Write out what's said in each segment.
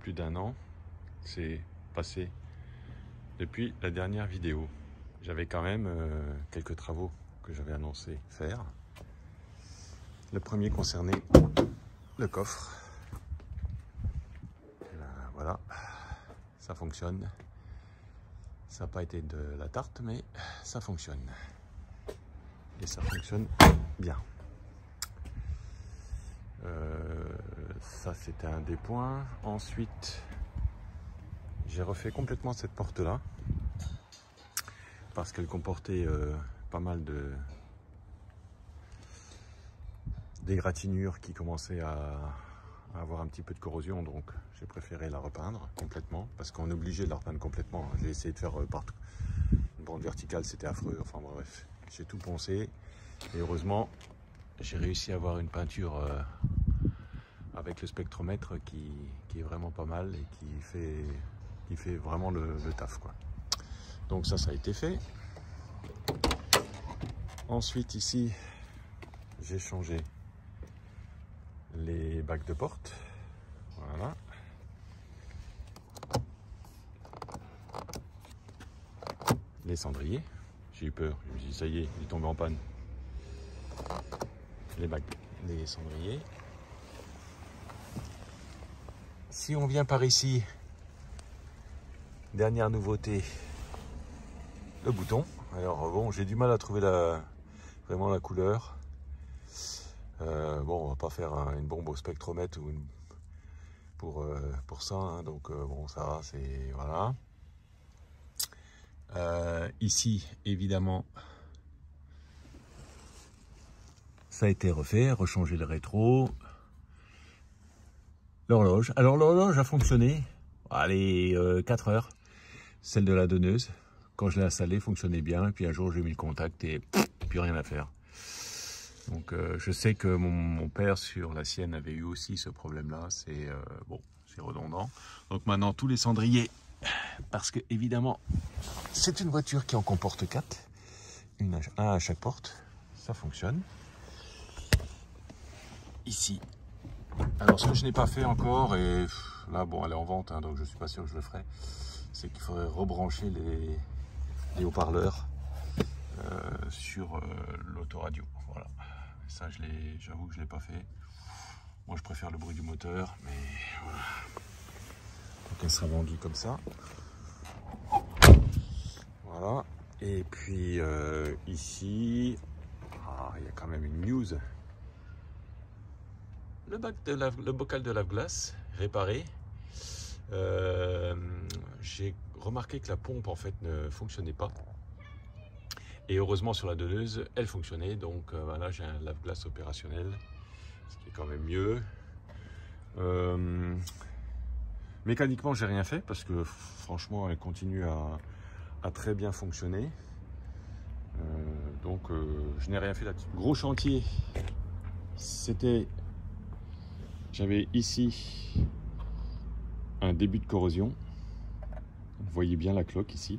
plus d'1 an s'est passé depuis la dernière vidéo. J'avais quand même quelques travaux que j'avais annoncé faire. Le premier concernait le coffre. Et ben, voilà, ça fonctionne. Ça n'a pas été de la tarte, mais ça fonctionne. Et ça fonctionne bien. Ça, c'était un des points. Ensuite, j'ai refait complètement cette porte-là parce qu'elle comportait pas mal d'égratignures qui commençaient à avoir un petit peu de corrosion, donc j'ai préféré la repeindre complètement parce qu'on est obligé de la repeindre complètement. J'ai essayé de faire partout. Une bande verticale, c'était affreux. Enfin bref, j'ai tout poncé et heureusement, j'ai réussi à avoir une peinture avec le spectromètre qui est vraiment pas mal et qui fait vraiment le taf, quoi. Donc ça a été fait. Ensuite ici, j'ai changé les bacs de porte. Voilà. Les cendriers. J'ai eu peur. Je me suis dit, ça y est, il est tombé en panne. Les cendriers. Si on vient par ici, dernière nouveauté, le bouton. Alors bon, j'ai du mal à trouver vraiment la couleur. Bon, on va pas faire une bombe au spectromètre ou pour ça, hein, donc bon, ça c'est voilà. Ici, évidemment, ça a été refait, rechanger le rétro. L'horloge. Alors l'horloge a fonctionné, allez, 4 heures. Celle de la donneuse, quand je l'ai installée, fonctionnait bien. Et puis un jour, j'ai mis le contact et plus rien à faire. Donc je sais que mon père sur la sienne avait eu aussi ce problème-là. C'est bon, c'est redondant. Donc maintenant, tous les cendriers, parce que évidemment, c'est une voiture qui en comporte 4, un à chaque porte. Ça fonctionne. Ici. Alors ce que je n'ai pas fait encore, et là bon, elle est en vente, hein, donc je suis pas sûr que je le ferai, c'est qu'il faudrait rebrancher les haut-parleurs sur l'autoradio. Voilà. Et ça, j'avoue que je l'ai pas fait. Moi, je préfère le bruit du moteur, mais voilà. Donc elle sera vendue comme ça. Voilà. Et puis ici, il y a quand même une news. Le bocal de lave-glace réparé. J'ai remarqué que la pompe en fait ne fonctionnait pas. Et heureusement sur la donneuse, elle fonctionnait. Donc voilà, j'ai un lave-glace opérationnel, ce qui est quand même mieux. Mécaniquement, j'ai rien fait parce que franchement, elle continue à très bien fonctionner. Donc je n'ai rien fait là-dessus. Gros chantier, j'avais ici un début de corrosion. Vous voyez bien la cloque ici.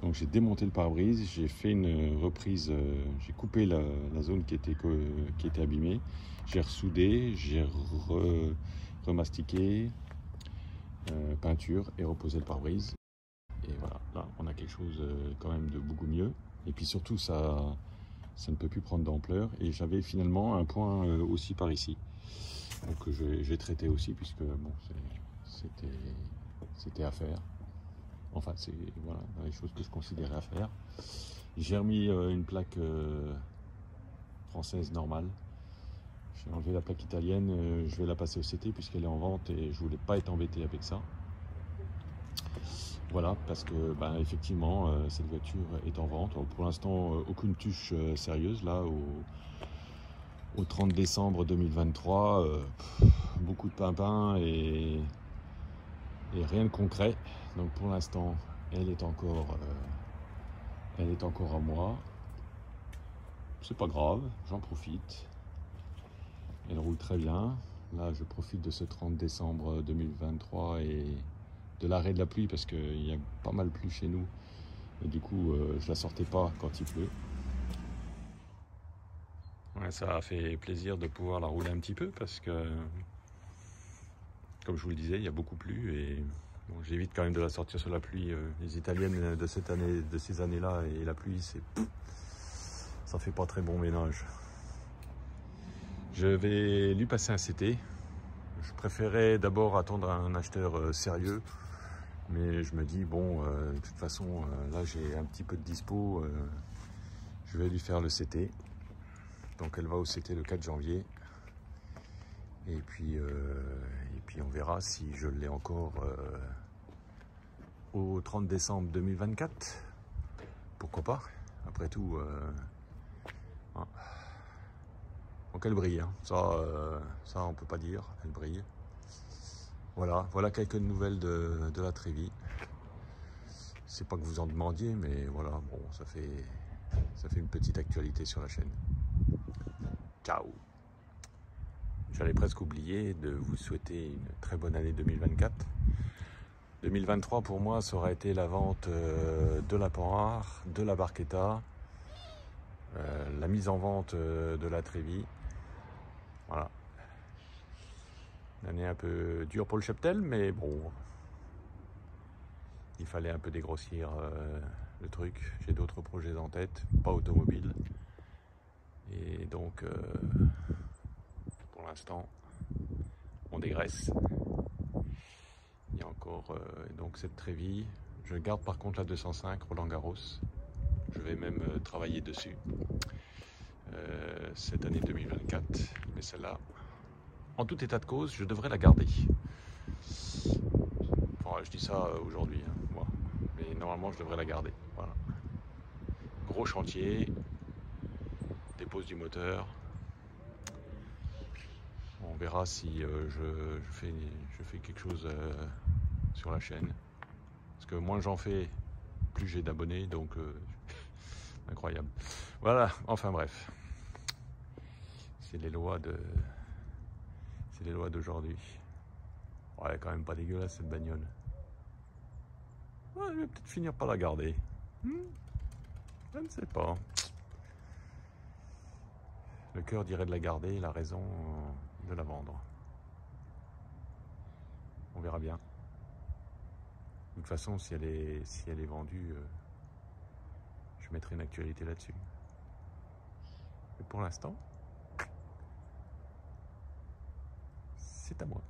Donc j'ai démonté le pare-brise, j'ai fait une reprise, j'ai coupé la zone qui était abîmée, j'ai ressoudé, j'ai remastiqué, peinture et reposé le pare-brise. Et voilà, là on a quelque chose quand même de beaucoup mieux. Et puis surtout ça ne peut plus prendre d'ampleur. Et j'avais finalement un point aussi par ici. Donc j'ai traité aussi puisque bon, c'était à faire. Enfin, c'est voilà, les choses que je considérais à faire. J'ai remis une plaque française normale. J'ai enlevé la plaque italienne. Je vais la passer au CT puisqu'elle est en vente et je voulais pas être embêté avec ça. Voilà, parce que ben, effectivement, cette voiture est en vente. Alors, pour l'instant, aucune touche sérieuse. Là, au 30 décembre 2023, beaucoup de pimpins et rien de concret. Donc pour l'instant, elle est encore à moi. C'est pas grave, j'en profite. Elle roule très bien. Là, je profite de ce 30 décembre 2023 et de l'arrêt de la pluie parce qu'il y a pas mal plu chez nous. Et du coup, je la sortais pas quand il pleut. Ouais, ça a fait plaisir de pouvoir la rouler un petit peu parce que comme je vous le disais, il y a beaucoup plu et bon, j'évite quand même de la sortir sur la pluie. Les italiennes de cette année, de ces années-là, et la pluie, ça fait pas très bon ménage. Je vais lui passer un CT. Je préférais d'abord attendre un acheteur sérieux, mais je me dis bon, de toute façon, là j'ai un petit peu de dispo, je vais lui faire le CT. Donc elle va au CT le 4 janvier. Et puis on verra si je l'ai encore au 30 décembre 2024. Pourquoi pas? Après tout, hein. Donc elle brille, hein. Ça on peut pas dire, elle brille. Voilà quelques nouvelles de la Trévy. C'est pas que vous en demandiez, mais voilà, bon, ça fait une petite actualité sur la chaîne. Ciao! J'allais presque oublier de vous souhaiter une très bonne année 2024. 2023 pour moi, ça aurait été la vente de la Panhard, de la Barchetta, la mise en vente de la Trévy. Voilà. Une année un peu dure pour le cheptel, mais bon, il fallait un peu dégrossir le truc. J'ai d'autres projets en tête, pas automobiles. Et donc, pour l'instant, on dégraisse. Il y a encore donc cette Trévy. Je garde par contre la 205 Roland Garros. Je vais même travailler dessus cette année 2024. Mais celle-là, en tout état de cause, je devrais la garder. Enfin, je dis ça aujourd'hui, hein, moi. Mais normalement, je devrais la garder. Voilà. Gros chantier, dépose du moteur. On verra si je fais quelque chose sur la chaîne. Parce que moins j'en fais, plus j'ai d'abonnés, donc incroyable. Voilà, enfin bref. C'est les lois d'aujourd'hui. Ouais, quand même pas dégueulasse cette bagnole. Ouais, je vais peut-être finir par la garder. Je ne sais pas. Le cœur dirait de la garder, la raison de la vendre. On verra bien. De toute façon, si elle est vendue, je mettrai une actualité là-dessus. Mais pour l'instant, c'est à moi.